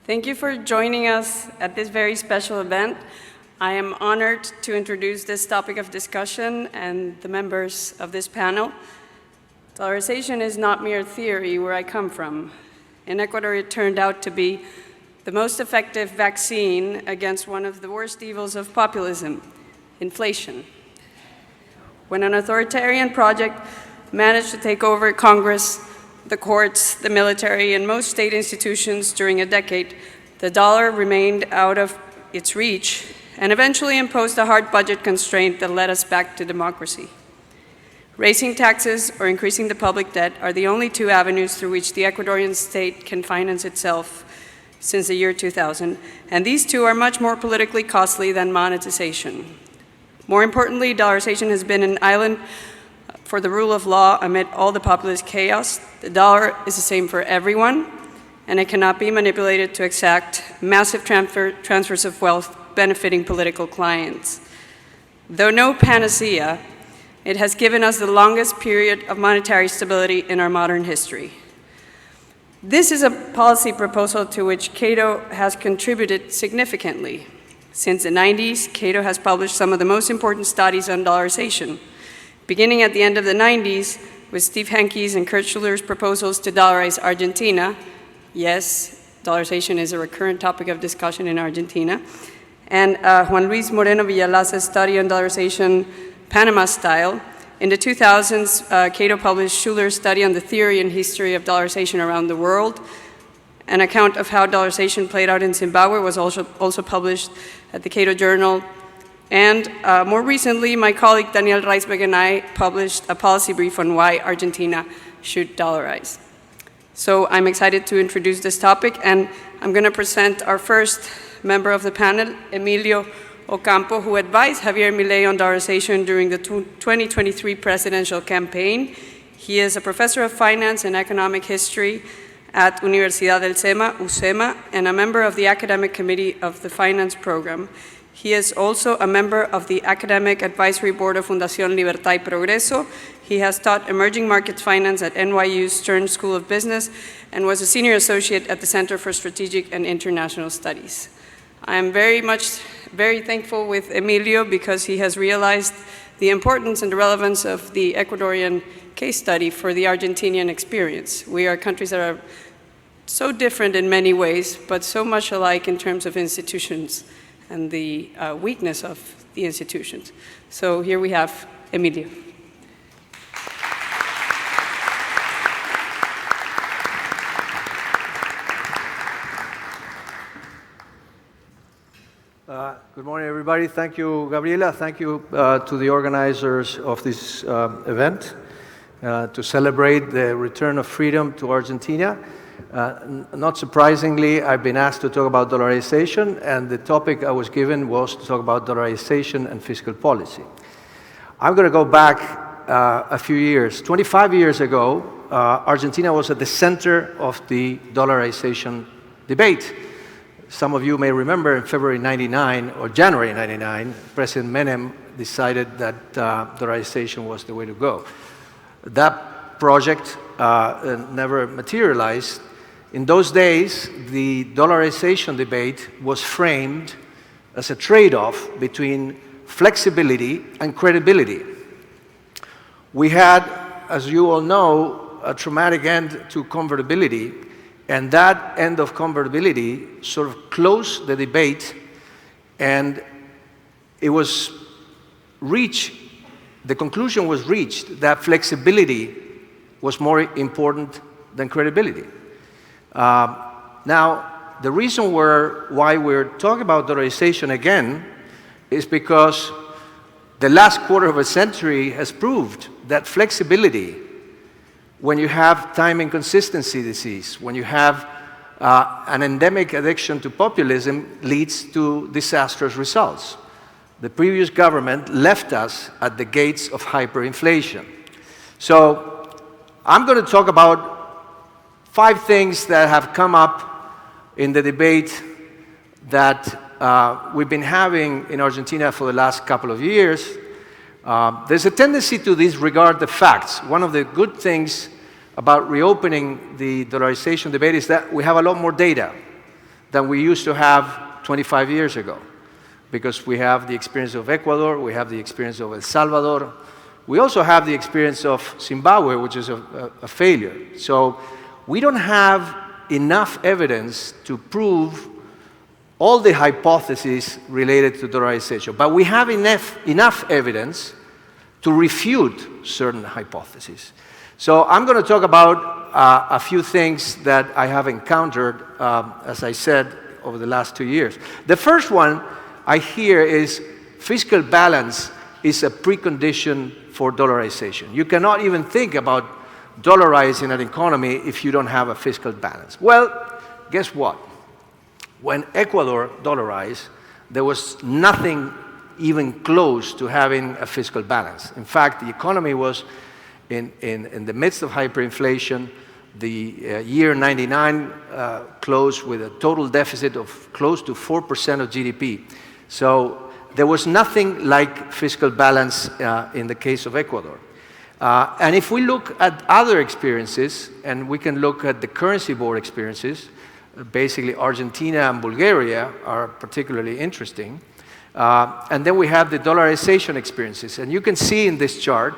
Thank you for joining us at this very special event. I am honored to introduce this topic of discussion and the members of this panel. Dollarization is not mere theory where I come from. In Ecuador, it turned out to be the most effective vaccine against one of the worst evils of populism, inflation. When an authoritarian project managed to take over Congress, the courts, the military, and most state institutions during a decade, the dollar remained out of its reach and eventually imposed a hard budget constraint that led us back to democracy. Raising taxes or increasing the public debt are the only two avenues through which the Ecuadorian state can finance itself since the year 2000, and these two are much more politically costly than monetization. More importantly, dollarization has been an island for the rule of law amid all the populist chaos. The dollar is the same for everyone, and it cannot be manipulated to exact massive transfers of wealth benefiting political clients. Though no panacea, it has given us the longest period of monetary stability in our modern history. This is a policy proposal to which Cato has contributed significantly. Since the 90s, Cato has published some of the most important studies on dollarization, beginning at the end of the 90s with Steve Henke's and Kurt Schuller's proposals to dollarize Argentina. Yes, dollarization is a recurrent topic of discussion in Argentina. And Juan Luis Moreno Villalaz's study on dollarization, Panama style. In the 2000s, Cato published Schuller's study on the theory and history of dollarization around the world. An account of how dollarization played out in Zimbabwe was also published at the Cato Journal. And more recently, my colleague Daniel Reisberg and I published a policy brief on why Argentina should dollarize. So I'm excited to introduce this topic, and I'm going to present our first member of the panel, Emilio Ocampo, who advised Javier Milei on dollarization during the 2023 presidential campaign. He is a professor of finance and economic history at Universidad del UCEMA, and a member of the academic committee of the finance program. He is also a member of the Academic Advisory Board of Fundación Libertad y Progreso. He has taught emerging markets finance at NYU's Stern School of Business and was a senior associate at the Center for Strategic and International Studies. I am very thankful with Emilio because he has realized the importance and the relevance of the Ecuadorian case study for the Argentinian experience. We are countries that are so different in many ways, but so much alike in terms of institutions and the weakness of the institutions. So here we have Emilio. Good morning, everybody. Thank you, Gabriela. Thank you to the organizers of this event to celebrate the return of freedom to Argentina. Not surprisingly, I've been asked to talk about dollarization, and the topic I was given was to talk about dollarization and fiscal policy. I'm going to go back a few years. 25 years ago, Argentina was at the center of the dollarization debate. Some of you may remember in February '99 or January '99, President Menem decided that dollarization was the way to go. That project never materialized. In those days, the dollarization debate was framed as a trade-off between flexibility and credibility. We had, as you all know, a traumatic end to convertibility, and that end of convertibility sort of closed the debate, and it was reached, the conclusion was reached that flexibility was more important than credibility. Now, the reason why we're talking about dollarization again is because the last quarter of a century has proved that flexibility, when you have time inconsistency disease, when you have an endemic addiction to populism, leads to disastrous results. The previous government left us at the gates of hyperinflation. So I'm going to talk about 5 things that have come up in the debate that we've been having in Argentina for the last couple of years. There's a tendency to disregard the facts. One of the good things about reopening the dollarization debate is that we have a lot more data. than we used to have 25 years ago, because we have the experience of Ecuador, we have the experience of El Salvador, we also have the experience of Zimbabwe, which is a failure. So we don't have enough evidence to prove all the hypotheses related to dollarization, but we have enough evidence to refute certain hypotheses. So I'm going to talk about a few things that I have encountered, as I said, over the last 2 years. The first one I hear is fiscal balance is a precondition for dollarization. You cannot even think about dollarizing an economy if you don't have a fiscal balance. Well, guess what? When Ecuador dollarized, there was nothing even close to having a fiscal balance. In fact, the economy was in the midst of hyperinflation. The year 99 closed with a total deficit of close to 4% of GDP. So there was nothing like fiscal balance in the case of Ecuador. And if we look at other experiences, and we can look at the currency board experiences, basically Argentina and Bulgaria are particularly interesting. And then we have the dollarization experiences. And you can see in this chart,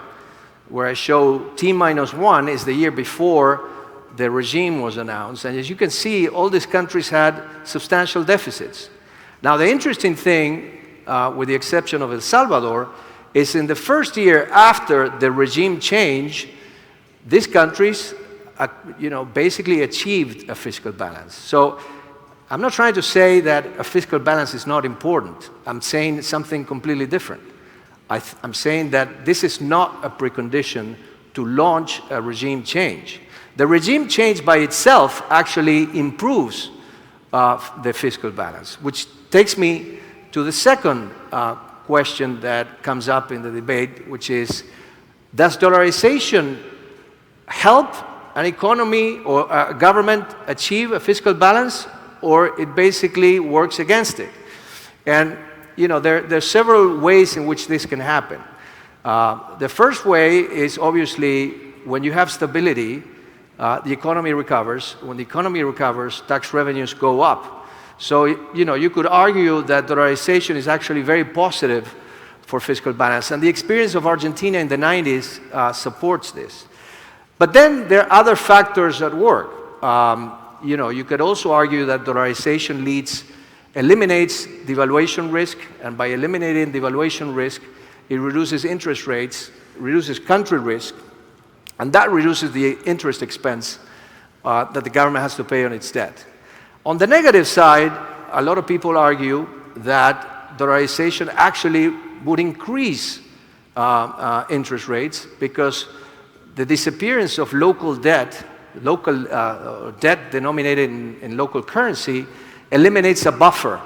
where I show T-1 is the year before the regime was announced. And as you can see, all these countries had substantial deficits. Now, the interesting thing, with the exception of El Salvador, is in the first year after the regime change, these countries basically achieved a fiscal balance. So I'm not trying to say that a fiscal balance is not important. I'm saying something completely different. I'm saying that this is not a precondition to launch a regime change. The regime change by itself actually improves the fiscal balance, which takes me to the second question that comes up in the debate, which is, does dollarization help an economy or a government achieve a fiscal balance, or it basically works against it? And there are several ways in which this can happen. The first way is obviously when you have stability, the economy recovers. When the economy recovers, tax revenues go up. So you could argue that dollarization is actually very positive for fiscal balance. And the experience of Argentina in the 90s supports this. But then there are other factors at work. You could also argue that dollarization eliminates devaluation risk, and by eliminating devaluation risk, it reduces interest rates, reduces country risk, and that reduces the interest expense that the government has to pay on its debt. On the negative side, a lot of people argue that dollarization actually would increase interest rates, because the disappearance of local debt denominated in local currency, eliminates a buffer.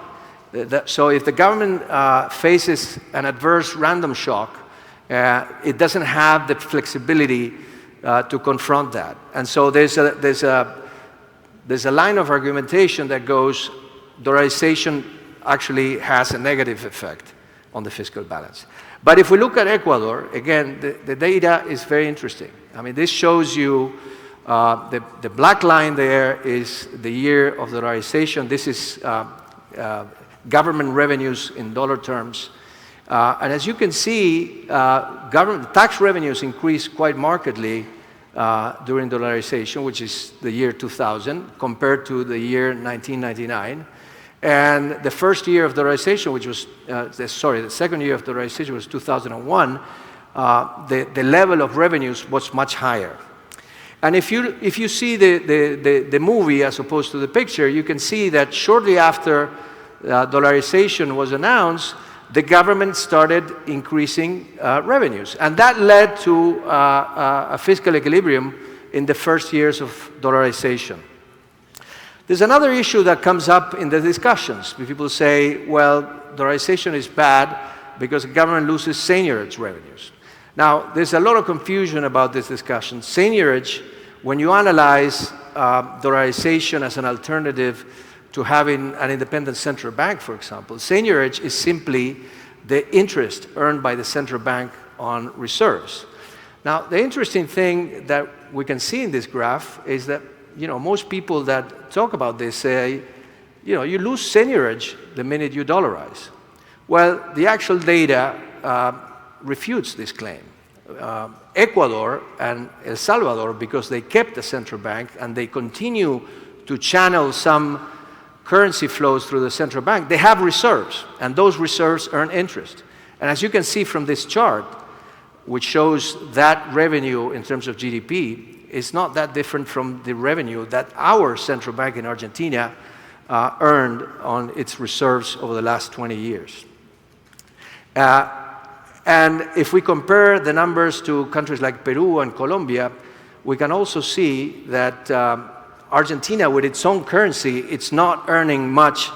So if the government faces an adverse random shock, it doesn't have the flexibility to confront that. And so there's a line of argumentation that goes, dollarization actually has a negative effect on the fiscal balance. But if we look at Ecuador, again, the data is very interesting. I mean, this shows you the black line there is the year of dollarization. This is government revenues in dollar terms. And as you can see, government tax revenues increased quite markedly during dollarization, which is the year 2000, compared to the year 1999. And the first year of dollarization, which was, the second year of dollarization was 2001, the level of revenues was much higher. And if you see the movie as opposed to the picture, you can see that shortly after dollarization was announced, the government started increasing revenues. And that led to a fiscal equilibrium in the first years of dollarization. There's another issue that comes up in the discussions. People say, well, dollarization is bad because the government loses seigniorage revenues. Now, there's a lot of confusion about this discussion. Seigniorage, when you analyze dollarization as an alternative to having an independent central bank, for example, seigniorage is simply the interest earned by the central bank on reserves. Now, the interesting thing that we can see in this graph is that most people that talk about this say, you lose seigniorage the minute you dollarize. Well, the actual data refutes this claim. Ecuador and El Salvador, because they kept the central bank and they continue to channel some currency flows through the central bank, they have reserves, and those reserves earn interest. And as you can see from this chart, which shows that revenue in terms of GDP, is not that different from the revenue that our central bank in Argentina earned on its reserves over the last 20 years. And if we compare the numbers to countries like Peru and Colombia, we can also see that Argentina, with its own currency, it's not earning much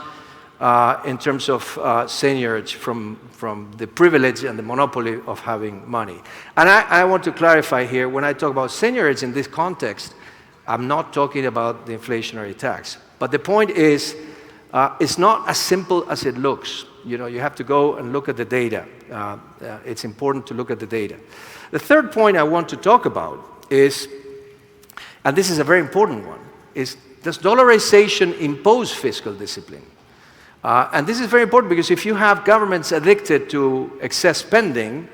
in terms of seigniorage from the privilege and the monopoly of having money. And I want to clarify here, when I talk about seigniorage in this context, I'm not talking about the inflationary tax. But the point is, it's not as simple as it looks. You have to go and look at the data. It's important to look at the data. The third point I want to talk about is, and this is a very important one, is does dollarization impose fiscal discipline? And this is very important because if you have governments addicted to excess spending,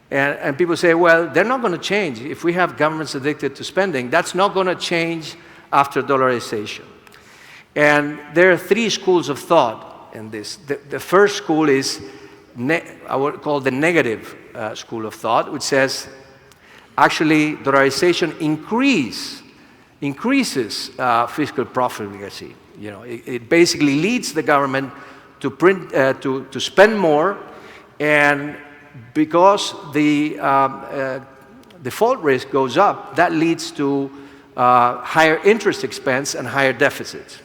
and people say, well, they're not going to change. If we have governments addicted to spending, that's not going to change after dollarization. And there are three schools of thought in this. The first school is, I would call the negative school of thought, which says, actually, dollarization increases fiscal profligacy. It basically leads the government to to spend more, and because the default risk goes up, that leads to higher interest expense and higher deficits.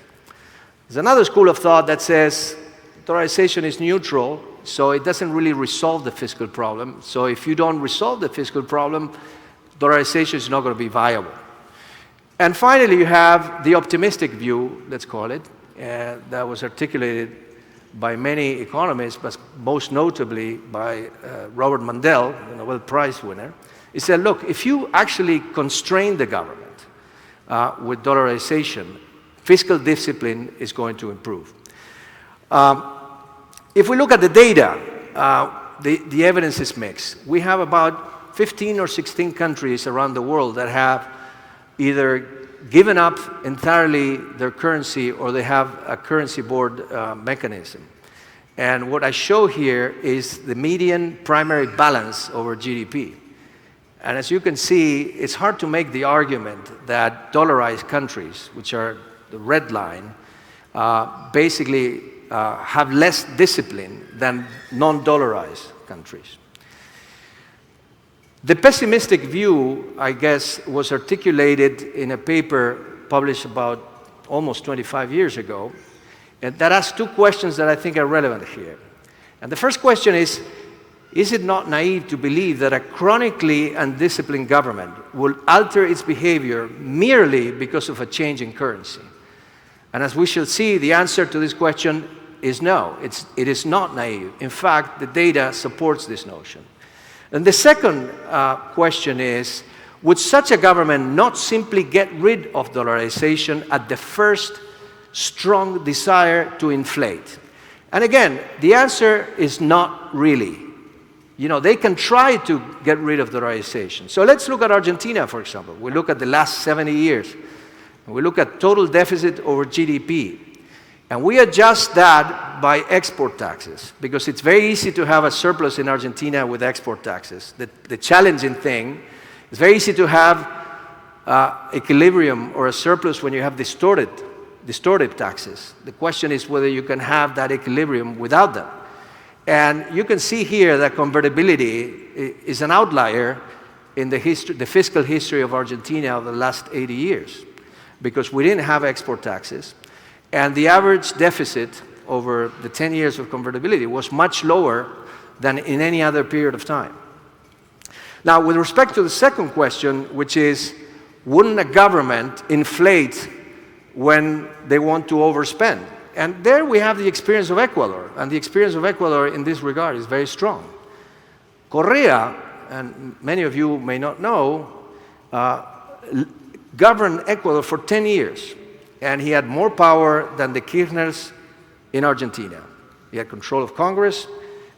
There's another school of thought that says dollarization is neutral, so it doesn't really resolve the fiscal problem. So if you don't resolve the fiscal problem, dollarization is not going to be viable. And finally, you have the optimistic view, let's call it, that was articulated by many economists, but most notably by Robert Mundell, the Nobel Prize winner. He said, look, if you actually constrain the government with dollarization, fiscal discipline is going to improve. If we look at the data, the evidence is mixed. We have about 15 or 16 countries around the world that have either given up entirely their currency or they have a currency board mechanism. And what I show here is the median primary balance over GDP. And as you can see, it's hard to make the argument that dollarized countries, which are the red line, basically have less discipline than non-dollarized countries. The pessimistic view, I guess, was articulated in a paper published about almost 25 years ago, and that asks two questions that I think are relevant here. And the first question is it not naive to believe that a chronically undisciplined government will alter its behavior merely because of a change in currency? And as we shall see, the answer to this question is no, it is not naive. In fact, the data supports this notion. And the second question is, would such a government not simply get rid of dollarization at the first strong desire to inflate? And again, the answer is not really. They can try to get rid of dollarization. So let's look at Argentina, for example. We look at the last 70 years. And we look at total deficit over GDP. And we adjust that by export taxes, because it's very easy to have a surplus in Argentina with export taxes. The challenging thing, it's very easy to have equilibrium or a surplus when you have distorted taxes. The question is whether you can have that equilibrium without them. And you can see here that convertibility is an outlier in the fiscal history of Argentina of the last 80 years, because we didn't have export taxes. And the average deficit over the 10 years of convertibility was much lower than in any other period of time. Now, with respect to the second question, which is, wouldn't a government inflate when they want to overspend? And there we have the experience of Ecuador, and the experience of Ecuador in this regard is very strong. Correa, and many of you may not know, governed Ecuador for 10 years. And he had more power than the Kirchners in Argentina. He had control of Congress.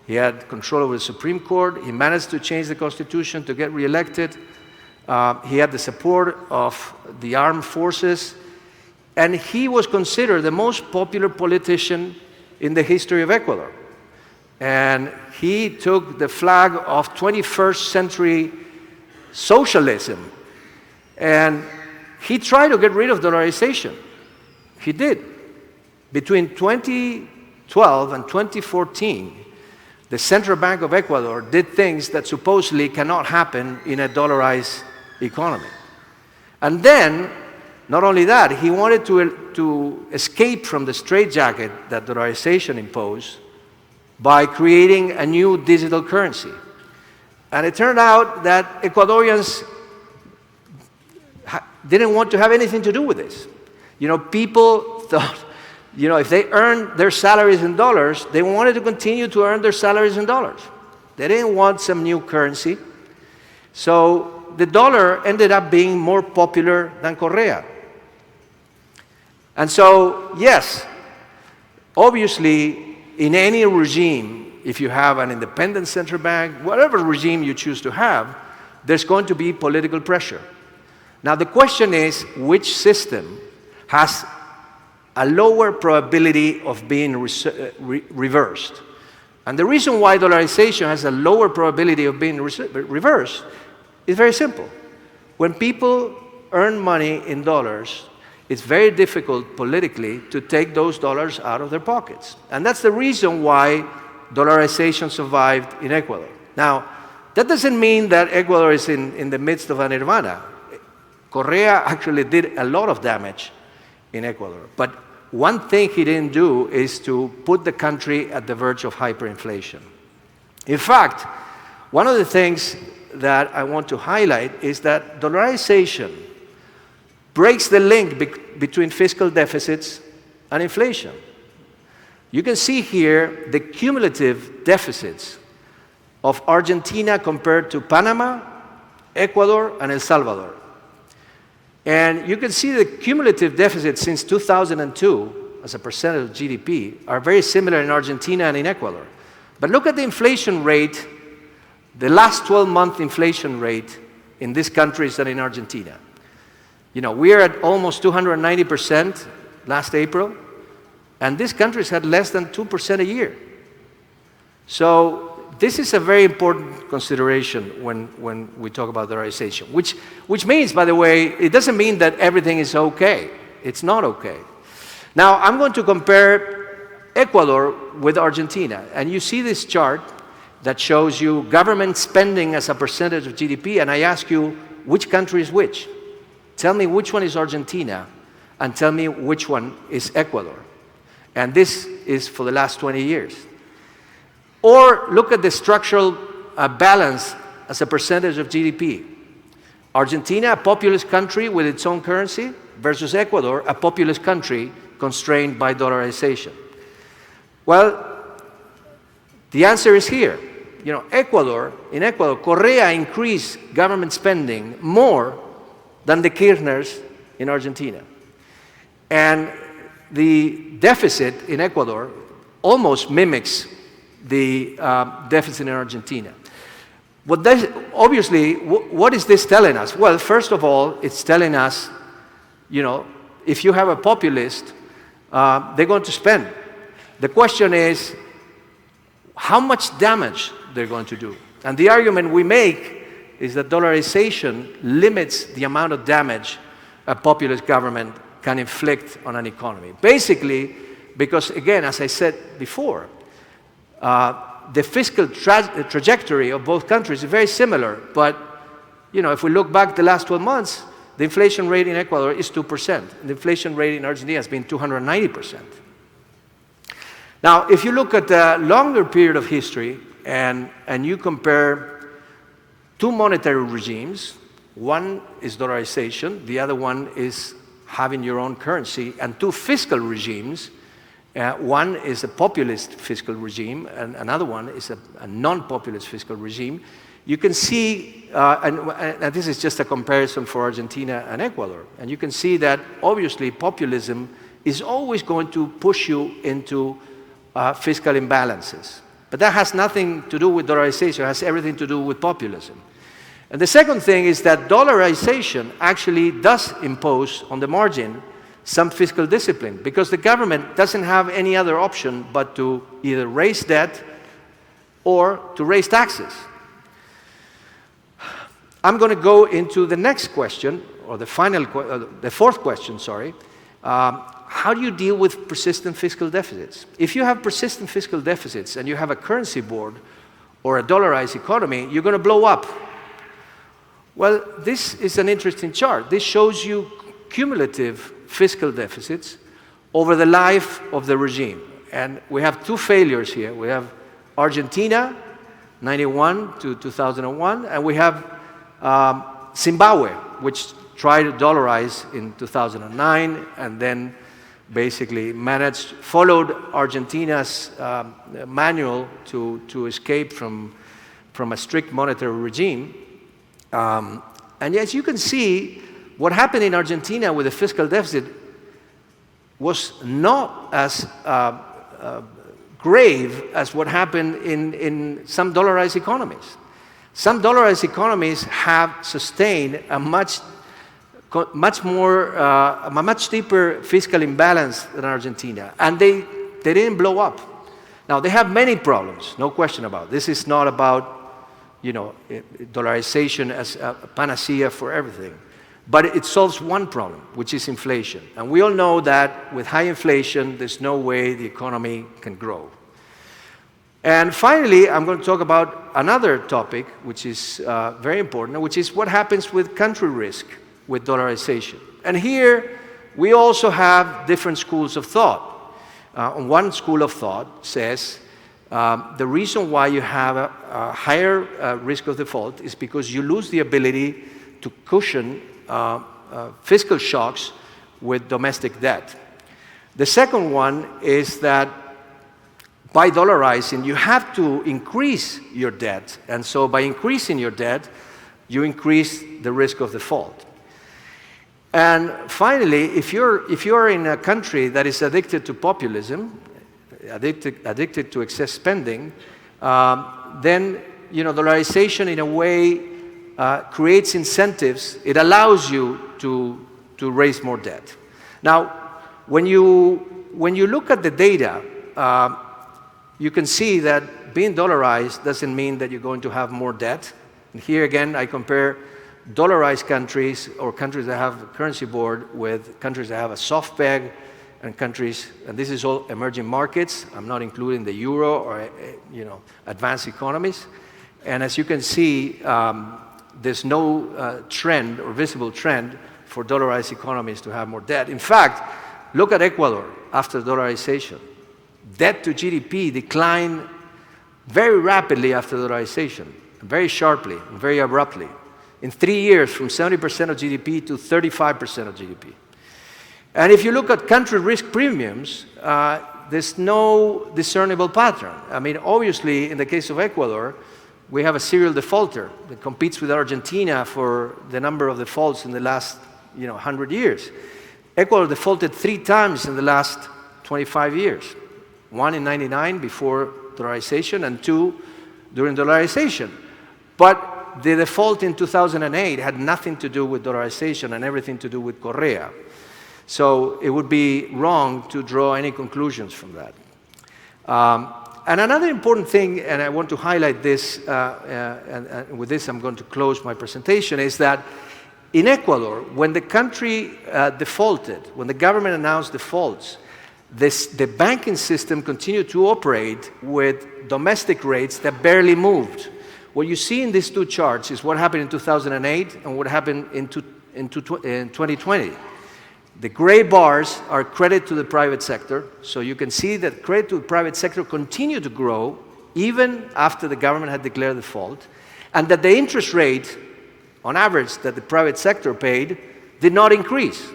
He had control over the Supreme Court. He managed to change the constitution to get reelected. He had the support of the armed forces. And he was considered the most popular politician in the history of Ecuador. And he took the flag of 21st century socialism. And he tried to get rid of dollarization. He did. Between 2012 and 2014, the Central Bank of Ecuador did things that supposedly cannot happen in a dollarized economy. And then, not only that, he wanted to escape from the straitjacket that dollarization imposed by creating a new digital currency. And it turned out that Ecuadorians didn't want to have anything to do with this. You know, people thought, you know, if they earned their salaries in dollars, they wanted to continue to earn their salaries in dollars. They didn't want some new currency. So the dollar ended up being more popular than Correa. And so, yes, obviously, in any regime, if you have an independent central bank, whatever regime you choose to have, there's going to be political pressure. Now, the question is, which system has a lower probability of being reversed? And the reason why dollarization has a lower probability of being reversed is very simple. When people earn money in dollars, it's very difficult politically to take those dollars out of their pockets. And that's the reason why dollarization survived in Ecuador. Now, that doesn't mean that Ecuador is in the midst of a nirvana. Correa actually did a lot of damage in Ecuador. But one thing he didn't do is to put the country at the verge of hyperinflation. In fact, one of the things that I want to highlight is that dollarization breaks the link between fiscal deficits and inflation. You can see here the cumulative deficits of Argentina compared to Panama, Ecuador, and El Salvador. And you can see the cumulative deficits since 2002 as a percentage of GDP are very similar in Argentina and in Ecuador. But look at the inflation rate, the last 12-month inflation rate in these countries than in Argentina. You know, we are at almost 290% last April, and these countries had less than 2% a year. So this is a very important consideration when we talk about dollarization, which means, by the way, it doesn't mean that everything is okay. It's not okay. Now, I'm going to compare Ecuador with Argentina, and you see this chart that shows you government spending as a percentage of GDP, and I ask you, which country is which? Tell me which one is Argentina, and tell me which one is Ecuador. And this is for the last 20 years. Or look at the structural balance as a percentage of GDP. Argentina, a populous country with its own currency, versus Ecuador, a populous country constrained by dollarization. Well, the answer is here. You know, in Ecuador, Correa increased government spending more than the Kirchners in Argentina. And the deficit in Ecuador almost mimics the deficit in Argentina. Obviously, what is this telling us? Well, first of all, it's telling us, you know, if you have a populist, they're going to spend. The question is, how much damage they're going to do? And the argument we make is that dollarization limits the amount of damage a populist government can inflict on an economy. Basically, because again, as I said before, the fiscal trajectory of both countries is very similar, but you know, if we look back the last 12 months, the inflation rate in Ecuador is 2%. And the inflation rate in Argentina has been 290%. Now, if you look at a longer period of history and you compare two monetary regimes, one is dollarization, the other one is having your own currency, and two fiscal regimes, one is a populist fiscal regime, and another one is a non-populist fiscal regime. You can see, and this is just a comparison for Argentina and Ecuador, and you can see that obviously populism is always going to push you into fiscal imbalances. But that has nothing to do with dollarization. It has everything to do with populism. And the second thing is that dollarization actually does impose, on the margin, some fiscal discipline, because the government doesn't have any other option but to either raise debt or to raise taxes. I'm going to go into the next question, or the fourth question, sorry. How do you deal with persistent fiscal deficits? If you have persistent fiscal deficits and you have a currency board or a dollarized economy, you're going to blow up. Well, this is an interesting chart. This shows you cumulative fiscal deficits over the life of the regime. And we have two failures here. We have Argentina, 91 to 2001, and we have Zimbabwe, which tried to dollarize in 2009 and then basically followed Argentina's manual to escape from a strict monetary regime. And as you can see, what happened in Argentina with the fiscal deficit was not as grave as what happened in some dollarized economies. Some dollarized economies have sustained a much deeper fiscal imbalance than Argentina, and they didn't blow up. Now, they have many problems, no question about it. This is not about, dollarization as a panacea for everything, but it solves one problem, which is inflation. And we all know that with high inflation, there's no way the economy can grow. And finally, I'm going to talk about another topic, which is very important, which is what happens with country risk with dollarization. And here, we also have different schools of thought. One school of thought says the reason why you have a higher risk of default is because you lose the ability to cushion fiscal shocks with domestic debt. The second one is that by dollarizing, you have to increase your debt. And so by increasing your debt, you increase the risk of default. And finally, if you're in a country that is addicted to populism, addicted to excess spending, then dollarization in a way creates incentives. It allows you to raise more debt. Now, when you look at the data, you can see that being dollarized doesn't mean that you're going to have more debt. And here again, I compare dollarized countries or countries that have a currency board with countries that have a soft peg and countries, and this is all emerging markets. I'm not including the euro or advanced economies. And as you can see, there's no trend or visible trend for dollarized economies to have more debt. In fact, look at Ecuador after dollarization. Debt to GDP declined very rapidly after dollarization, very sharply, and very abruptly. In 3 years, from 70% of GDP to 35% of GDP. And if you look at country risk premiums, there's no discernible pattern. I mean, obviously, in the case of Ecuador, we have a serial defaulter that competes with Argentina for the number of defaults in the last 100 years. Ecuador defaulted 3 times in the last 25 years. 1 in 99 before dollarization and 2 during dollarization. But the default in 2008 had nothing to do with dollarization and everything to do with Correa. So it would be wrong to draw any conclusions from that. And another important thing, and I want to highlight this, and with this I'm going to close my presentation, is that in Ecuador, when the country defaulted, when the government announced defaults, the banking system continued to operate with domestic rates that barely moved. What you see in these two charts is what happened in 2008 and what happened in 2020. The gray bars are credit to the private sector, so you can see that credit to the private sector continued to grow even after the government had declared default, and that the interest rate, on average, that the private sector paid did not increase.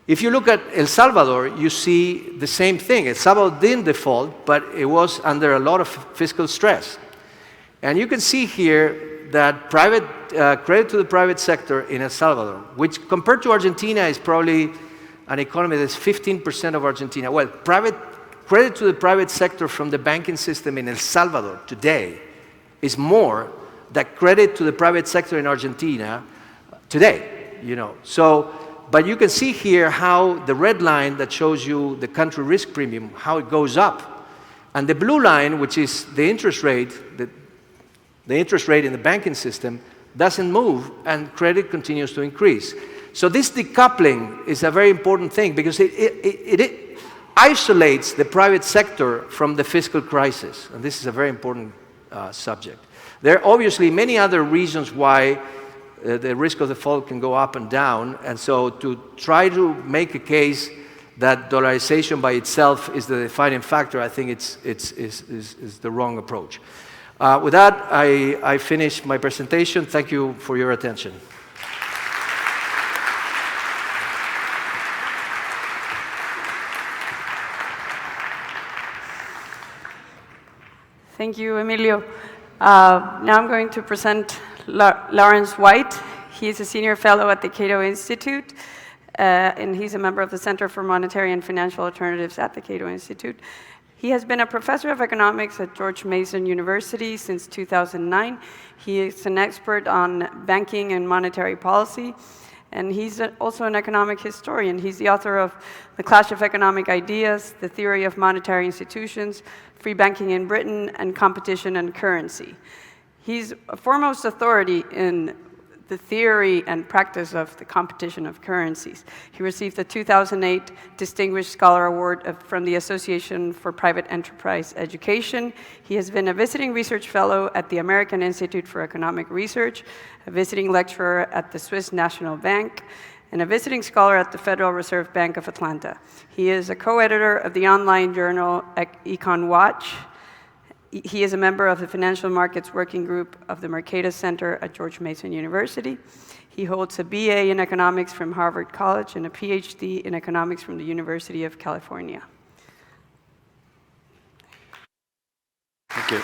If you look at El Salvador, you see the same thing. El Salvador didn't default, but it was under a lot of fiscal stress. And you can see here that credit to the private sector in El Salvador, which compared to Argentina is probably an economy that's 15% of Argentina. Well, credit to the private sector from the banking system in El Salvador today is more than credit to the private sector in Argentina today, you know. So, but you can see here how the red line that shows you the country risk premium, how it goes up. And the blue line, which is the interest rate, the interest rate in the banking system, doesn't move, and credit continues to increase. So this decoupling is a very important thing because it isolates the private sector from the fiscal crisis, and this is a very important subject. There are obviously many other reasons why the risk of default can go up and down, and so to try to make a case that dollarization by itself is the defining factor, I think it's the wrong approach. With that, I finish my presentation. Thank you for your attention. Thank you, Emilio. Now I'm going to present Lawrence White. He is a senior fellow at the Cato Institute, and he's a member of the Center for Monetary and Financial Alternatives at the Cato Institute. He has been a professor of economics at George Mason University since 2009. He is an expert on banking and monetary policy, and he's also an economic historian. He's the author of The Clash of Economic Ideas, The Theory of Monetary Institutions, Free Banking in Britain, and Competition and Currency. He's a foremost authority in the theory and practice of the competition of currencies. He received the 2008 Distinguished Scholar Award from the Association for Private Enterprise Education. He has been a visiting research fellow at the American Institute for Economic Research, a visiting lecturer at the Swiss National Bank, and a visiting scholar at the Federal Reserve Bank of Atlanta. He is a co-editor of the online journal Econ Watch. He is a member of the Financial Markets Working Group of the Mercatus Center at George Mason University. He holds a BA in economics from Harvard College and a PhD in economics from the University of California. Thank you.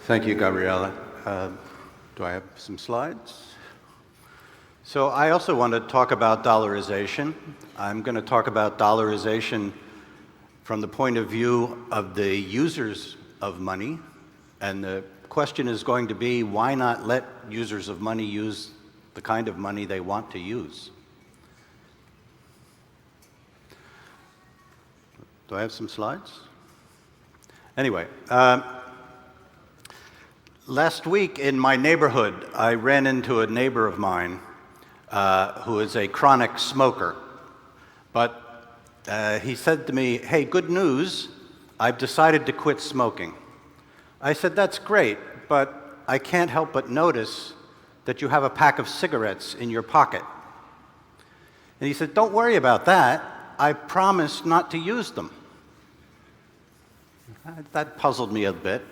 Thank you, Gabriela. Do I have some slides? So I also want to talk about dollarization. I'm going to talk about dollarization from the point of view of the users of money. And the question is going to be, why not let users of money use the kind of money they want to use? Do I have some slides? Anyway, last week in my neighborhood, I ran into a neighbor of mine who is a chronic smoker. But he said to me, "Hey, good news, I've decided to quit smoking." I said, "That's great, but I can't help but notice that you have a pack of cigarettes in your pocket." And he said, "Don't worry about that. I promised not to use them." That puzzled me a bit.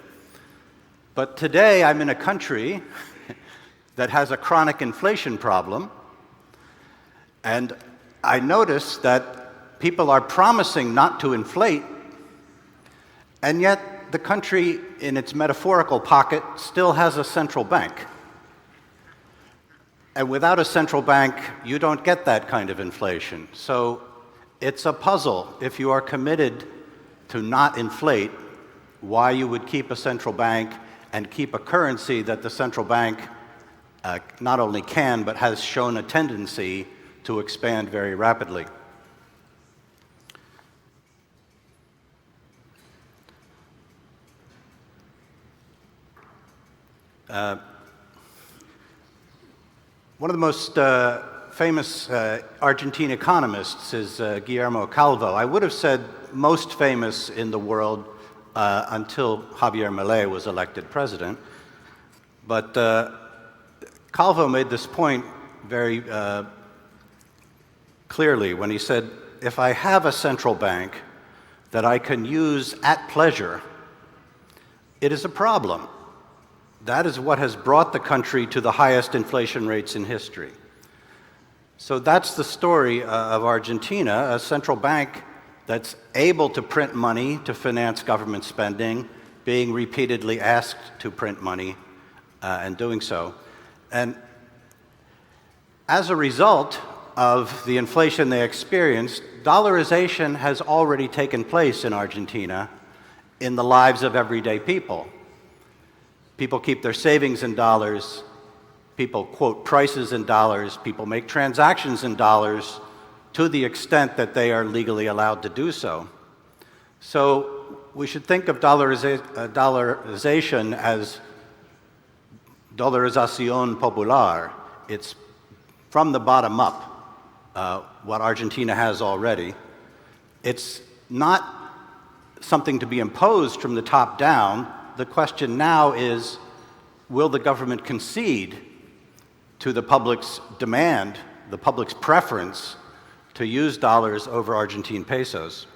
But today I'm in a country that has a chronic inflation problem, and I notice that people are promising not to inflate, and yet the country in its metaphorical pocket still has a central bank. And without a central bank, you don't get that kind of inflation. So it's a puzzle, if you are committed to not inflate, why you would keep a central bank and keep a currency that the central bank not only can, but has shown a tendency to expand very rapidly. One of the most famous Argentine economists is Guillermo Calvo. I would have said most famous in the world until Javier Milei was elected president. But Calvo made this point very clearly when he said, if I have a central bank that I can use at pleasure, it is a problem. That is what has brought the country to the highest inflation rates in history. So that's the story of Argentina, a central bank that's able to print money to finance government spending, being repeatedly asked to print money and doing so. And as a result, of the inflation they experienced, dollarization has already taken place in Argentina in the lives of everyday people. People keep their savings in dollars, people quote prices in dollars, people make transactions in dollars to the extent that they are legally allowed to do so. So we should think of dollarization as Dollarización Popular. It's from the bottom up, what Argentina has already. It's not something to be imposed from the top down. The question now is, will the government concede to the public's demand, the public's preference to use dollars over Argentine pesos?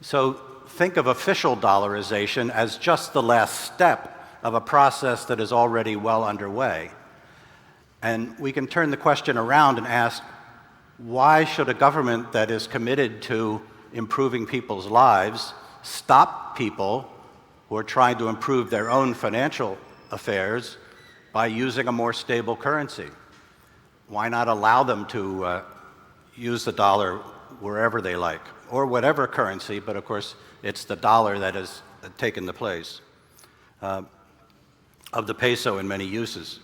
So think of official dollarization as just the last step of a process that is already well underway. And we can turn the question around and ask, why should a government that is committed to improving people's lives stop people who are trying to improve their own financial affairs by using a more stable currency? Why not allow them to use the dollar wherever they like, or whatever currency, but of course it's the dollar that has taken the place of the peso in many uses.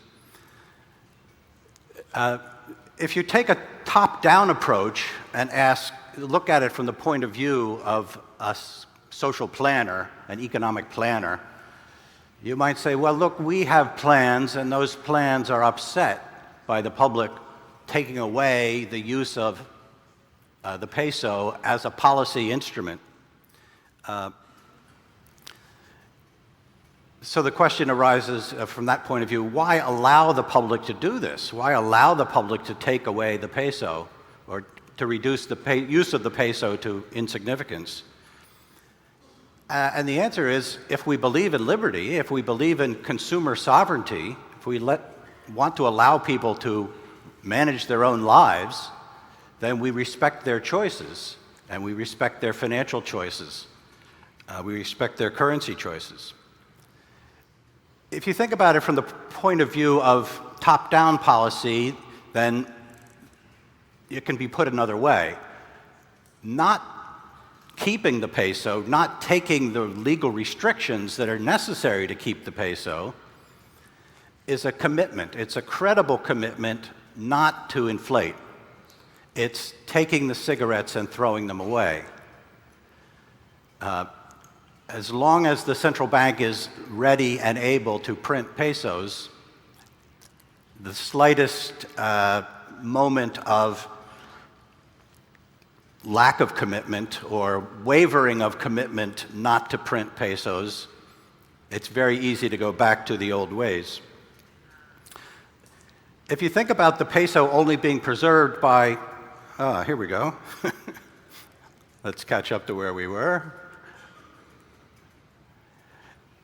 If you take a top-down approach and look at it from the point of view of a social planner, an economic planner, you might say, well, look, we have plans, and those plans are upset by the public taking away the use of the peso as a policy instrument. So the question arises from that point of view, why allow the public to do this? Why allow the public to take away the peso or to reduce the use of the peso to insignificance? And the answer is, if we believe in liberty, if we believe in consumer sovereignty, if we want to allow people to manage their own lives, then we respect their choices, and we respect their financial choices. We respect their currency choices. If you think about it from the point of view of top-down policy, then it can be put another way. Not keeping the peso, not taking the legal restrictions that are necessary to keep the peso, is a commitment. It's a credible commitment not to inflate. It's taking the cigarettes and throwing them away. As long as the central bank is ready and able to print pesos, the slightest moment of lack of commitment or wavering of commitment not to print pesos, it's very easy to go back to the old ways. If you think about the peso only being preserved by, here we go. Let's catch up to where we were.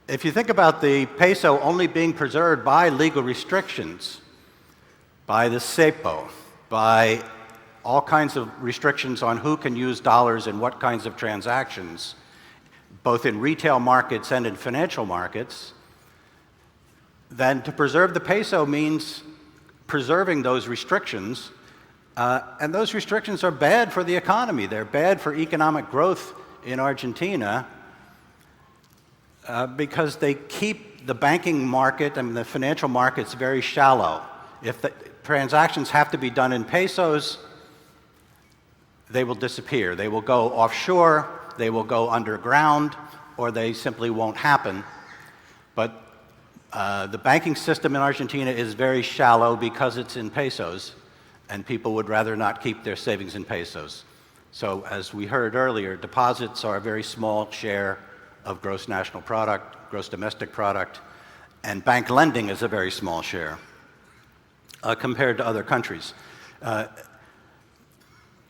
If you think about the peso only being preserved by legal restrictions, by the cepo, by all kinds of restrictions on who can use dollars in what kinds of transactions, both in retail markets and in financial markets, then to preserve the peso means preserving those restrictions, and those restrictions are bad for the economy. They're bad for economic growth in Argentina, because they keep the banking market and the financial markets very shallow. If the transactions have to be done in pesos, they will disappear. They will go offshore, they will go underground, or they simply won't happen. But the banking system in Argentina is very shallow because it's in pesos, and people would rather not keep their savings in pesos. So as we heard earlier, deposits are a very small share of gross national product, gross domestic product, and bank lending is a very small share compared to other countries.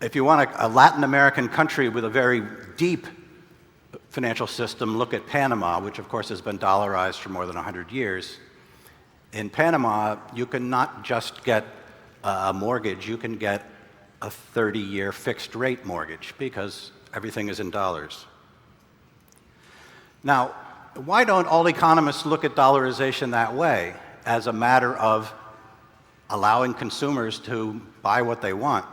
If you want a Latin American country with a very deep financial system, look at Panama, which of course has been dollarized for more than 100 years. In Panama, you can not just get a mortgage, you can get a 30-year fixed rate mortgage because everything is in dollars. Now, why don't all economists look at dollarization that way, as a matter of allowing consumers to buy what they want.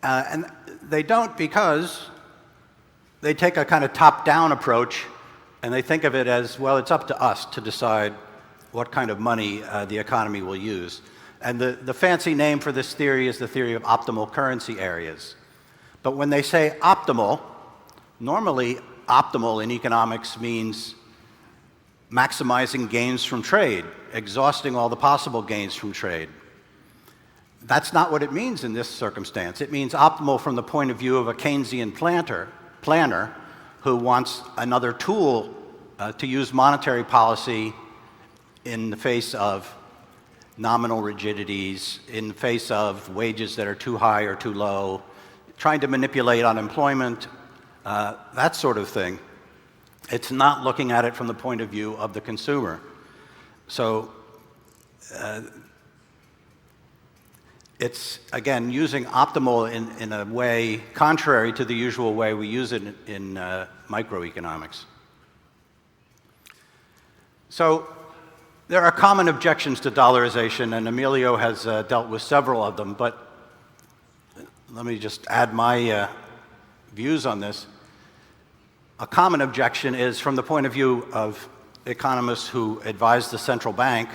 And they don't because they take a kind of top-down approach, and they think of it as, well, it's up to us to decide what kind of money the economy will use. And the fancy name for this theory is the theory of optimal currency areas. But when they say optimal, normally optimal in economics means maximizing gains from trade, exhausting all the possible gains from trade. That's not what it means in this circumstance. It means optimal from the point of view of a Keynesian planner who wants another tool to use monetary policy in the face of nominal rigidities, in the face of wages that are too high or too low, trying to manipulate unemployment, that sort of thing. It's not looking at it from the point of view of the consumer. So it's, again, using optimal in a way contrary to the usual way we use it in microeconomics. So there are common objections to dollarization, and Emilio has dealt with several of them, but let me just add my views on this. A common objection is from the point of view of economists who advise the central bank,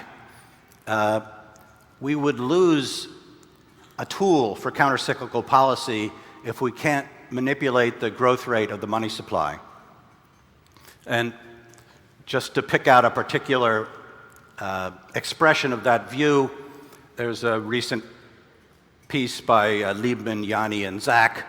we would lose a tool for countercyclical policy if we can't manipulate the growth rate of the money supply. And just to pick out a particular expression of that view, there's a recent piece by Liebman, Yanni, and Zach,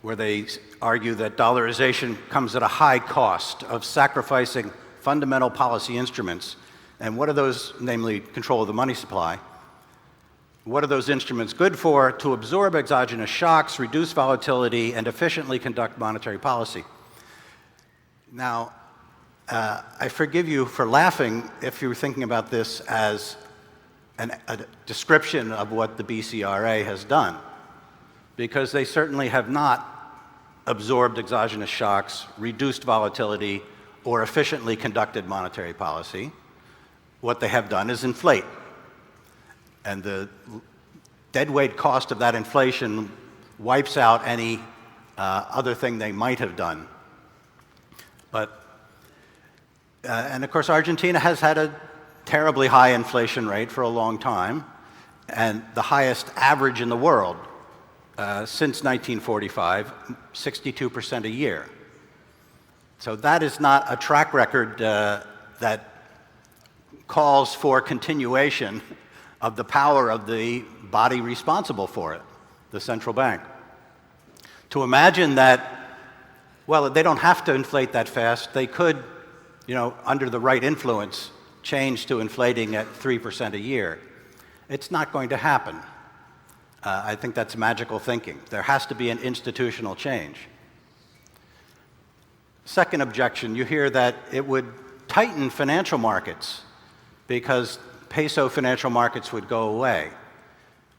where they argue that dollarization comes at a high cost of sacrificing fundamental policy instruments. And what are those, namely control of the money supply? What are those instruments good for? To absorb exogenous shocks, reduce volatility, and efficiently conduct monetary policy. Now, I forgive you for laughing if you were thinking about this as a description of what the BCRA has done, because they certainly have not absorbed exogenous shocks, reduced volatility, or efficiently conducted monetary policy. What they have done is inflate. And the deadweight cost of that inflation wipes out any other thing they might have done. And of course, Argentina has had a terribly high inflation rate for a long time, and the highest average in the world since 1945, 62% a year. So that is not a track record that calls for continuation of the power of the body responsible for it, the central bank. To imagine that, well, they don't have to inflate that fast. They could, under the right influence, change to inflating at 3% a year. It's not going to happen. I think that's magical thinking. There has to be an institutional change. Second objection, you hear that it would tighten financial markets because peso financial markets would go away.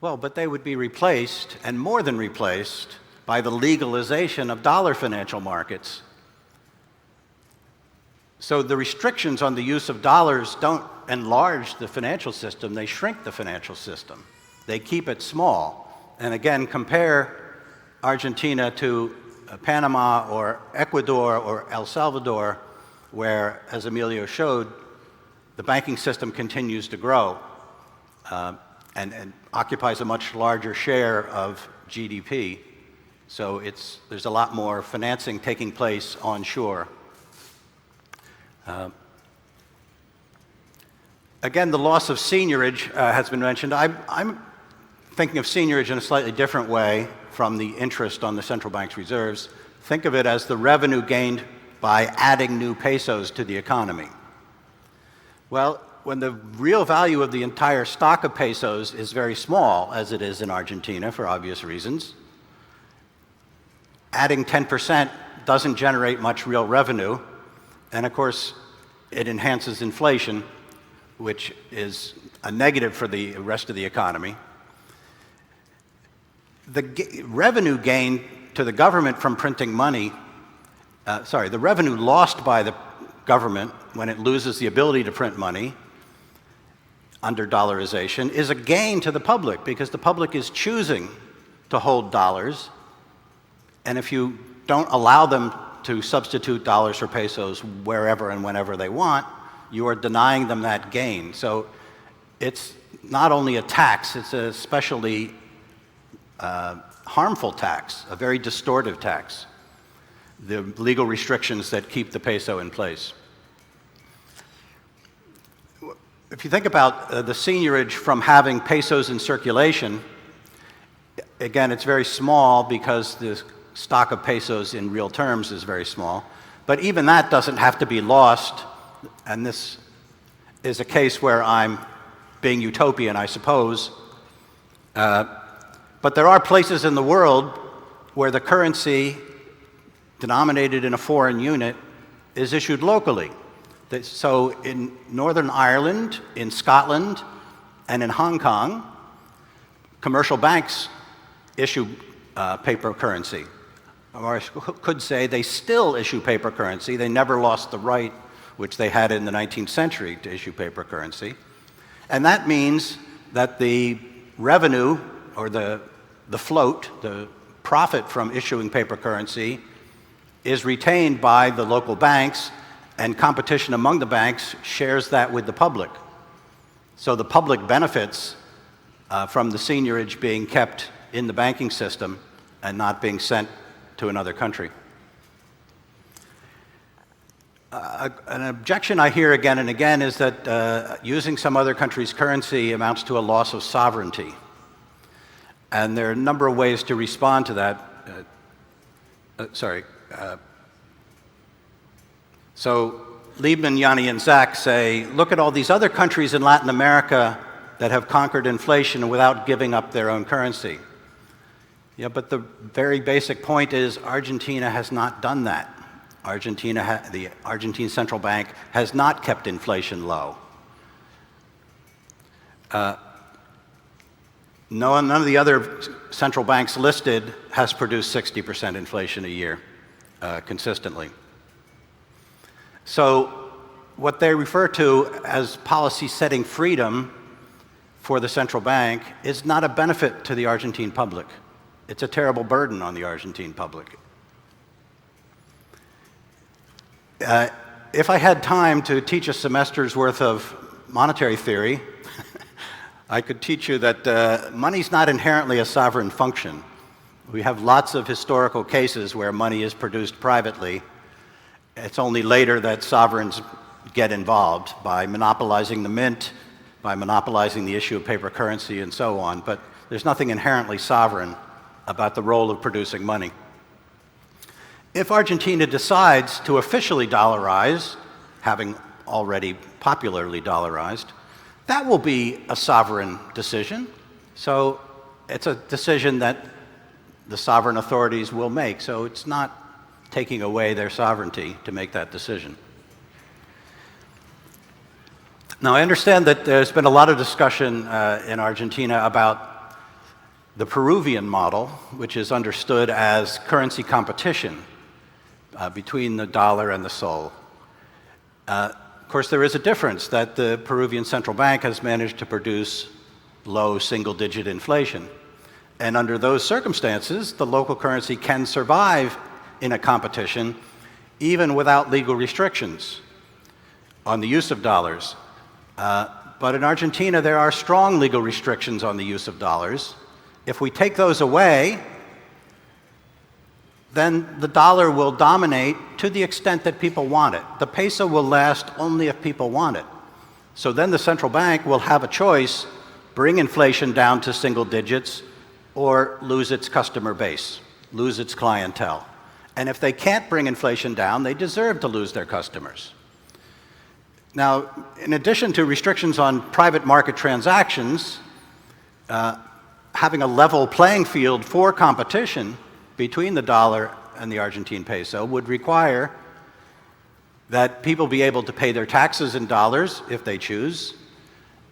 Well, but they would be replaced, and more than replaced, by the legalization of dollar financial markets. So the restrictions on the use of dollars don't enlarge the financial system, they shrink the financial system. They keep it small. And again, compare Argentina to Panama or Ecuador or El Salvador, where, as Emilio showed, the banking system continues to grow and occupies a much larger share of GDP. So there's a lot more financing taking place onshore. Again, the loss of seigniorage has been mentioned. I'm thinking of seigniorage in a slightly different way from the interest on the central bank's reserves. Think of it as the revenue gained by adding new pesos to the economy. Well, when the real value of the entire stock of pesos is very small, as it is in Argentina for obvious reasons, adding 10% doesn't generate much real revenue. And of course, it enhances inflation, which is a negative for the rest of the economy. The revenue gain to the government from printing money, the revenue lost by the government when it loses the ability to print money under dollarization is a gain to the public because the public is choosing to hold dollars. And if you don't allow them to substitute dollars for pesos wherever and whenever they want, you are denying them that gain. So it's not only a tax, it's a especially harmful tax, a very distortive tax, the legal restrictions that keep the peso in place. If you think about the seigniorage from having pesos in circulation, again, it's very small because the stock of pesos in real terms is very small. But even that doesn't have to be lost, and this is a case where I'm being utopian, I suppose. But there are places in the world where the currency denominated in a foreign unit is issued locally. So in Northern Ireland, in Scotland, and in Hong Kong, commercial banks issue paper currency. Or I could say they still issue paper currency. They never lost the right, which they had in the 19th century, to issue paper currency. And that means that the revenue, or the float, the profit from issuing paper currency, is retained by the local banks, and competition among the banks shares that with the public. So the public benefits from the seigniorage being kept in the banking system and not being sent to another country. An objection I hear again and again is that using some other country's currency amounts to a loss of sovereignty. And there are a number of ways to respond to that. So Liebman, Yanni, and Zach say, look at all these other countries in Latin America that have conquered inflation without giving up their own currency. Yeah, but the very basic point is Argentina has not done that. The Argentine Central Bank has not kept inflation low. None of the other central banks listed has produced 60% inflation a year consistently. So what they refer to as policy setting freedom for the central bank is not a benefit to the Argentine public. It's a terrible burden on the Argentine public. If I had time to teach a semester's worth of monetary theory, I could teach you that money's not inherently a sovereign function. We have lots of historical cases where money is produced privately. It's only later that sovereigns get involved by monopolizing the mint, by monopolizing the issue of paper currency, and so on. But there's nothing inherently sovereign about the role of producing money. If Argentina decides to officially dollarize, having already popularly dollarized, that will be a sovereign decision. So it's a decision that the sovereign authorities will make. So it's not taking away their sovereignty to make that decision. Now, I understand that there's been a lot of discussion in Argentina about the Peruvian model, which is understood as currency competition between the dollar and the sol. Of course, there is a difference that the Peruvian central bank has managed to produce low single-digit inflation. And under those circumstances, the local currency can survive in a competition even without legal restrictions on the use of dollars. But in Argentina, there are strong legal restrictions on the use of dollars. If we take those away, then the dollar will dominate to the extent that people want it. The peso will last only if people want it. So then the central bank will have a choice: bring inflation down to single digits or lose its customer base, lose its clientele. And if they can't bring inflation down, they deserve to lose their customers. Now, in addition to restrictions on private market transactions, having a level playing field for competition between the dollar and the Argentine peso would require that people be able to pay their taxes in dollars if they choose,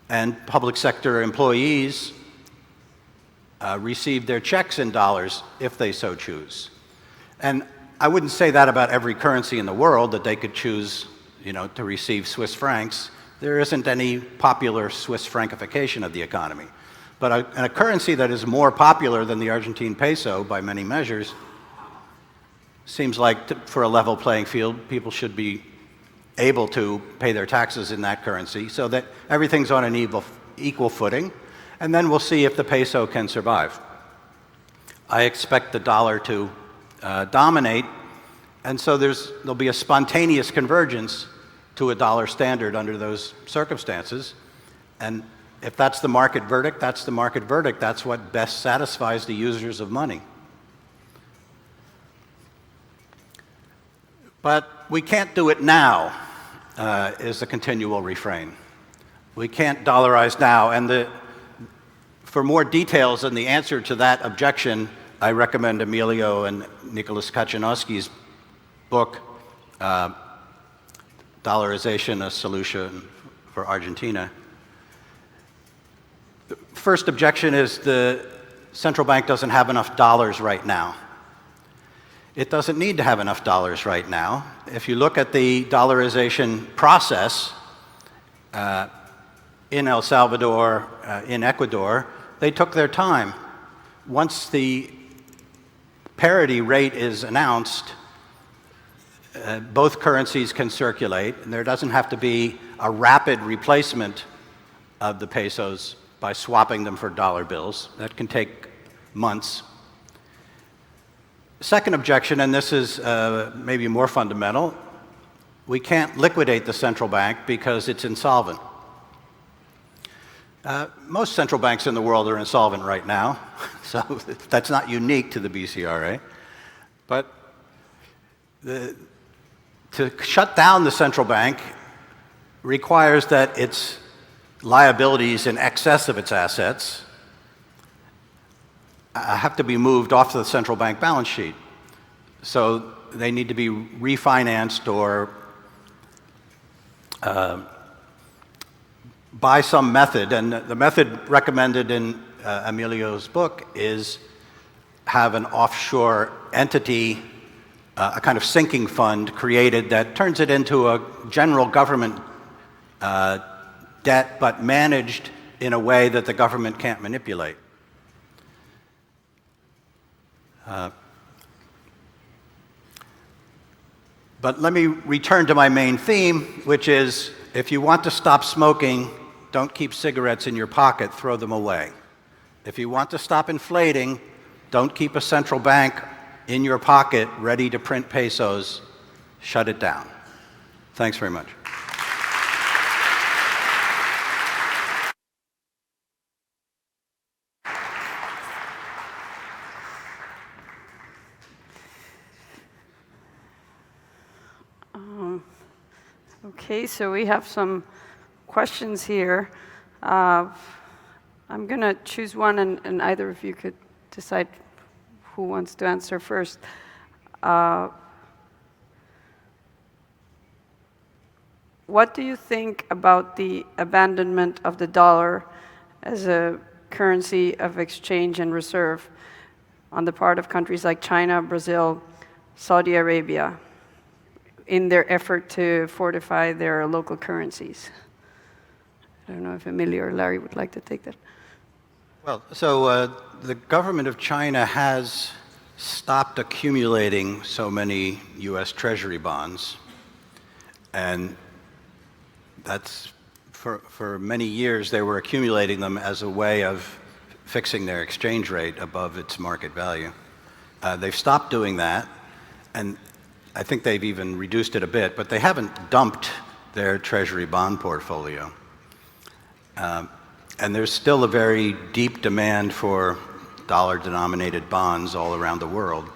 and public sector employees receive their checks in dollars if they so choose. And I wouldn't say that about every currency in the world, that they could choose, to receive Swiss francs there isn't any popular Swiss frankification of the economy. But a currency that is more popular than the Argentine peso by many measures seems like for a level playing field, people should be able to pay their taxes in that currency so that everything's on an equal footing, and then we'll see if the peso can survive. I expect the dollar to dominate, and so there'll be a spontaneous convergence to a dollar standard under those circumstances. And if that's the market verdict, that's the market verdict. That's what best satisfies the users of money. But we can't do it now, is the continual refrain. We can't dollarize now. And for more details and the answer to that objection, I recommend Emilio and Nicholas Kaczynowski's book, Dollarization, a Solution for Argentina. The first objection is the central bank doesn't have enough dollars right now. It doesn't need to have enough dollars right now. If you look at the dollarization process in El Salvador, in Ecuador, they took their time. Once the parity rate is announced, both currencies can circulate, and there doesn't have to be a rapid replacement of the pesos by swapping them for dollar bills. That can take months. Second objection, and this is maybe more fundamental, we can't liquidate the central bank because it's insolvent. Most central banks in the world are insolvent right now, so that's not unique to the BCRA. But to shut down the central bank requires that its liabilities in excess of its assets have to be moved off the central bank balance sheet. So they need to be refinanced or by some method. And the method recommended in Emilio's book is have an offshore entity, a kind of sinking fund created that turns it into a general government debt, but managed in a way that the government can't manipulate. But let me return to my main theme, which is if you want to stop smoking, don't keep cigarettes in your pocket, throw them away. If you want to stop inflating, don't keep a central bank in your pocket ready to print pesos, shut it down. Thanks very much. Okay, so we have some questions here. I'm going to choose one, and either of you could decide who wants to answer first. What do you think about the abandonment of the dollar as a currency of exchange and reserve on the part of countries like China, Brazil, Saudi Arabia, in their effort to fortify their local currencies? I don't know if Emilio or Larry would like to take that. Well, so the government of China has stopped accumulating so many U.S. Treasury bonds, and that's for many years they were accumulating them as a way of fixing their exchange rate above its market value. They've stopped doing that, and I think they've even reduced it a bit, but they haven't dumped their Treasury bond portfolio. And there's still a very deep demand for dollar-denominated bonds all around the world.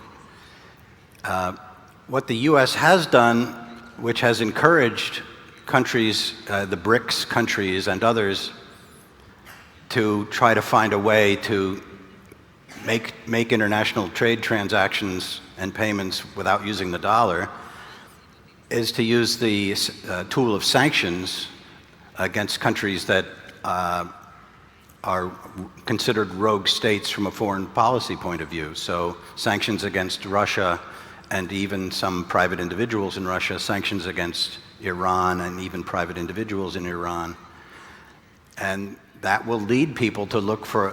What the U.S. has done, which has encouraged countries, the BRICS countries and others, to try to find a way to make international trade transactions and payments without using the dollar, is to use the tool of sanctions against countries that are considered rogue states from a foreign policy point of view. So sanctions against Russia and even some private individuals in Russia, sanctions against Iran, and even private individuals in Iran. And that will lead people to look for,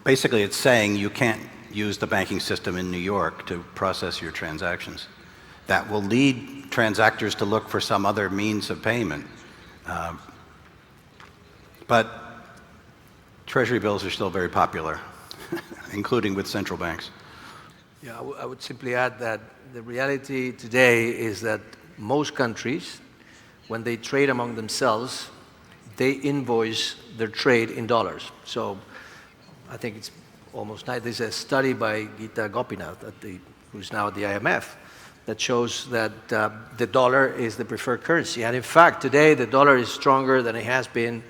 basically it's saying you can't use the banking system in New York to process your transactions. That will lead transactors to look for some other means of payment. But Treasury bills are still very popular, including with central banks. Yeah, I would simply add that the reality today is that most countries, when they trade among themselves, they invoice their trade in dollars. So I think it's almost nice. There's a study by Gita Gopinath, who's now at the IMF, that shows that the dollar is the preferred currency. And in fact, today the dollar is stronger than it has been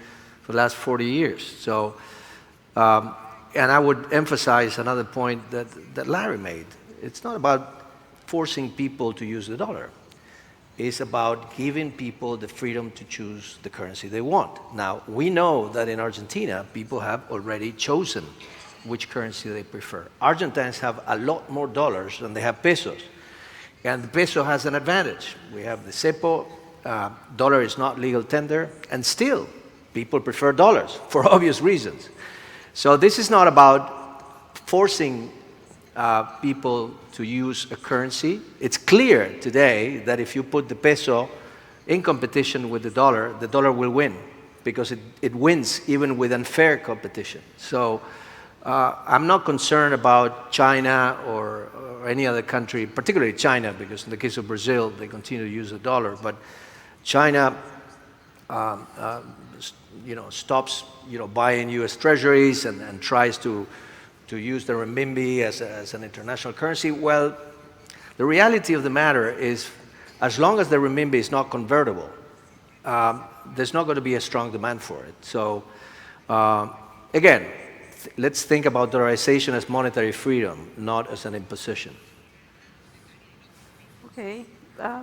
for the last 40 years. So, and I would emphasize another point that Larry made. It's not about forcing people to use the dollar. It's about giving people the freedom to choose the currency they want. Now, we know that in Argentina, people have already chosen which currency they prefer. Argentines have a lot more dollars than they have pesos. And the peso has an advantage. We have the cepo, dollar is not legal tender, and still people prefer dollars for obvious reasons. So this is not about forcing people to use a currency. It's clear today that if you put the peso in competition with the dollar will win, because it wins even with unfair competition. So I'm not concerned about China or any other country, particularly China, because in the case of Brazil, they continue to use the dollar. But China stops buying U.S. treasuries and tries to use the renminbi as an international currency. Well, the reality of the matter is, as long as the renminbi is not convertible, there's not going to be a strong demand for it. So, again, let's think about dollarization as monetary freedom, not as an imposition. Okay,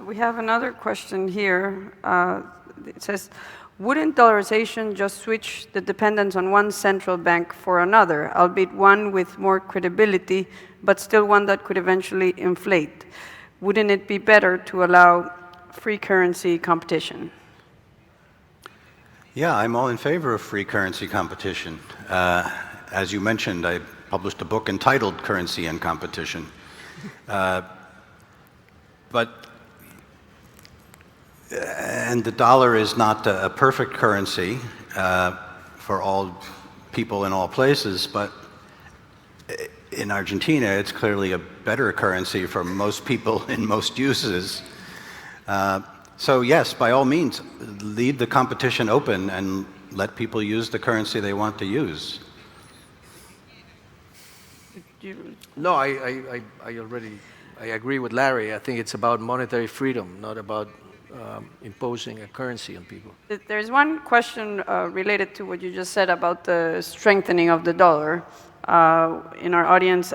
we have another question here. It says, wouldn't dollarization just switch the dependence on one central bank for another, albeit one with more credibility, but still one that could eventually inflate? Wouldn't it be better to allow free currency competition? Yeah, I'm all in favor of free currency competition. As you mentioned, I published a book entitled Currency and Competition. And the dollar is not a perfect currency for all people in all places, but in Argentina, it's clearly a better currency for most people in most uses. So yes, by all means, leave the competition open and let people use the currency they want to use. No, I agree with Larry. I think it's about monetary freedom, not about imposing a currency on people. There's one question related to what you just said about the strengthening of the dollar. In our audience,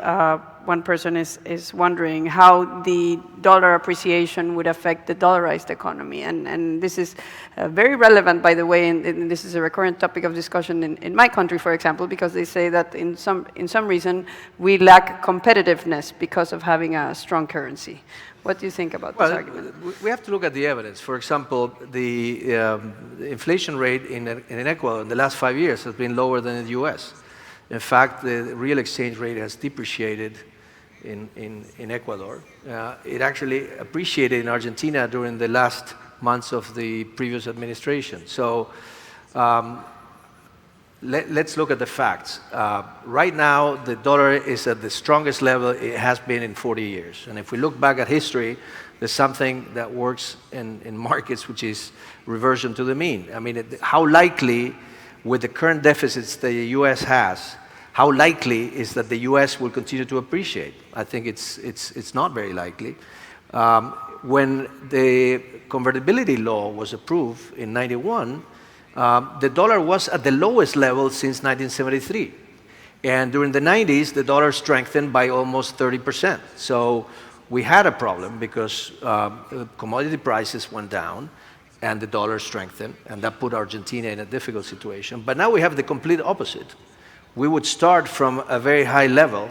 one person is wondering how the dollar appreciation would affect the dollarized economy. And this is very relevant, by the way, and this is a recurrent topic of discussion in my country, for example, because they say that in some reason we lack competitiveness because of having a strong currency. What do you think about this argument? We have to look at the evidence. For example, the inflation rate in Ecuador in the last 5 years has been lower than in the US. In fact, the real exchange rate has depreciated in Ecuador. It actually appreciated in Argentina during the last months of the previous administration. So let's look at the facts. Right now, the dollar is at the strongest level it has been in 40 years. And if we look back at history, there's something that works in markets, which is reversion to the mean. I mean, how likely, with the current deficits the US has, how likely is that the US will continue to appreciate? I think it's not very likely. When the convertibility law was approved in '91, the dollar was at the lowest level since 1973. And during the 90s, the dollar strengthened by almost 30%. So we had a problem because commodity prices went down and the dollar strengthened, and that put Argentina in a difficult situation. But now we have the complete opposite. We would start from a very high level,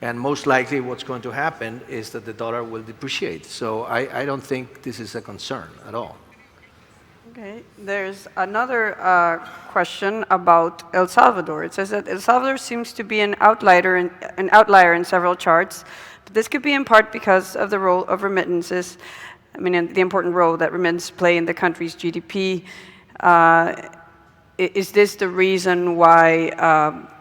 and most likely what's going to happen is that the dollar will depreciate. So I don't think this is a concern at all. Okay, there's another question about El Salvador. It says that El Salvador seems to be an outlier in several charts, but this could be in part because of the role of remittances, and the important role that remittances play in the country's GDP. Is this the reason why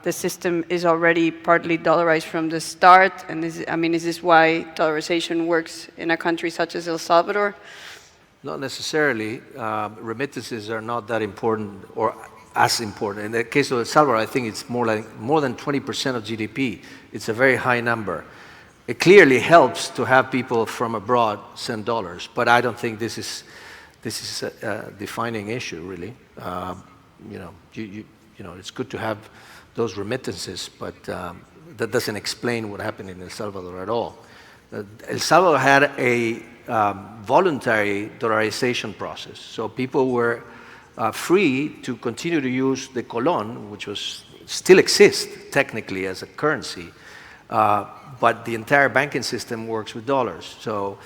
the system is already partly dollarized from the start? And is this why dollarization works in a country such as El Salvador? Not necessarily. Remittances are not that important or as important. In the case of El Salvador, I think it's more than 20% of GDP. It's a very high number. It clearly helps to have people from abroad send dollars, but I don't think this is a defining issue, really. It's good to have those remittances, but that doesn't explain what happened in El Salvador at all. El Salvador had a voluntary dollarization process, so people were free to continue to use the colon, which still exists technically as a currency, but the entire banking system works with dollars. So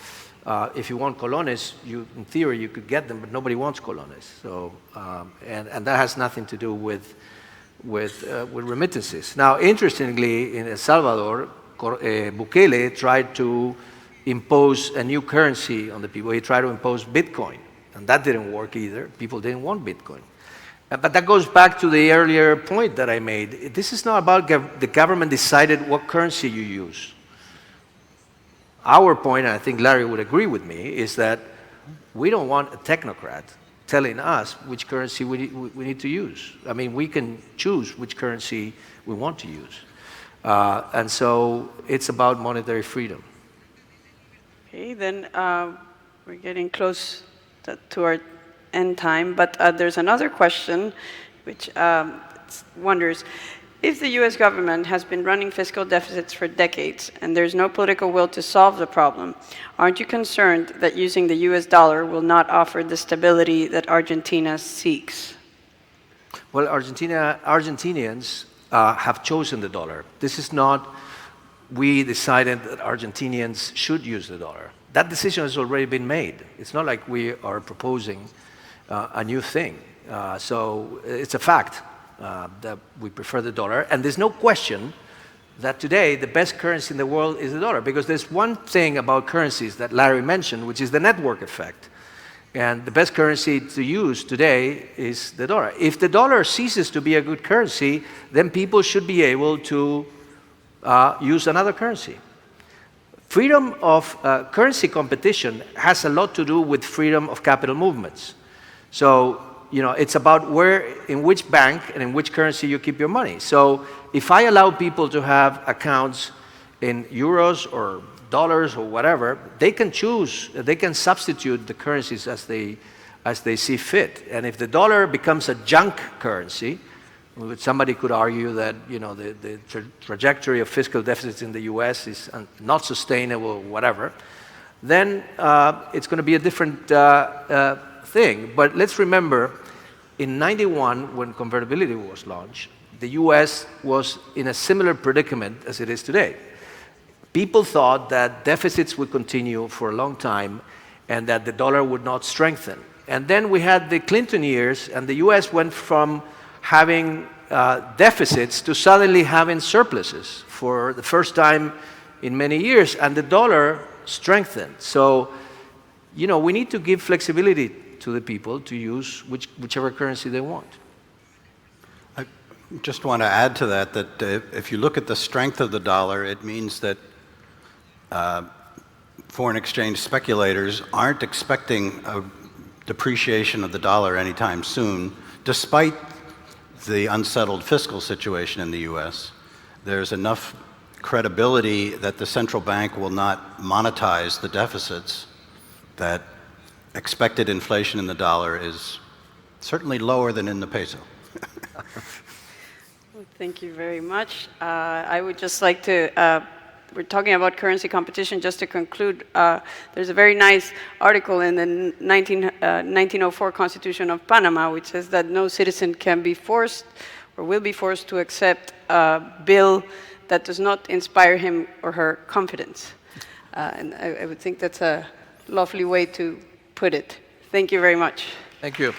if you want colones, in theory, you could get them, but nobody wants colones. So, and that has nothing to do with remittances. Now, interestingly, in El Salvador, Bukele tried to impose a new currency on the people. He tried to impose Bitcoin, and that didn't work either. People didn't want Bitcoin. But that goes back to the earlier point that I made. This is not about the government decided what currency you use. Our point, and I think Larry would agree with me, is that we don't want a technocrat telling us which currency we need to use. We can choose which currency we want to use. And so it's about monetary freedom. Okay, then we're getting close to our end time, but there's another question which wonders, if the US government has been running fiscal deficits for decades and there's no political will to solve the problem, aren't you concerned that using the US dollar will not offer the stability that Argentina seeks? Well, Argentinians have chosen the dollar. This is not, we decided that Argentinians should use the dollar. That decision has already been made. It's not like we are proposing a new thing. So it's a fact that we prefer the dollar. And there's no question that today the best currency in the world is the dollar, because there's one thing about currencies that Larry mentioned, which is the network effect. And the best currency to use today is the dollar. If the dollar ceases to be a good currency, then people should be able to use another currency. Freedom of currency competition has a lot to do with freedom of capital movements. So, it's about in which bank and in which currency you keep your money. So if I allow people to have accounts in euros or dollars or whatever, they can choose, they can substitute the currencies as they see fit. And if the dollar becomes a junk currency, somebody could argue that the trajectory of fiscal deficits in the US is not sustainable, whatever, then it's going to be a different thing. But let's remember, in '91, when convertibility was launched, the US was in a similar predicament as it is today. People thought that deficits would continue for a long time and that the dollar would not strengthen. And then we had the Clinton years, and the US went from having deficits to suddenly having surpluses for the first time in many years, and the dollar strengthened. So, we need to give flexibility to the people to use whichever currency they want. I just want to add to that if you look at the strength of the dollar, it means that foreign exchange speculators aren't expecting a depreciation of the dollar anytime soon, despite the unsettled fiscal situation in the US. There's enough credibility that the central bank will not monetize the deficits, that expected inflation in the dollar is certainly lower than in the peso. Well, thank you very much. I would just like to, we're talking about currency competition. Just to conclude, there's a very nice article in the 1904 Constitution of Panama, which says that no citizen can be forced or will be forced to accept a bill that does not inspire him or her confidence. And I would think that's a lovely way to put it. Thank you very much. Thank you.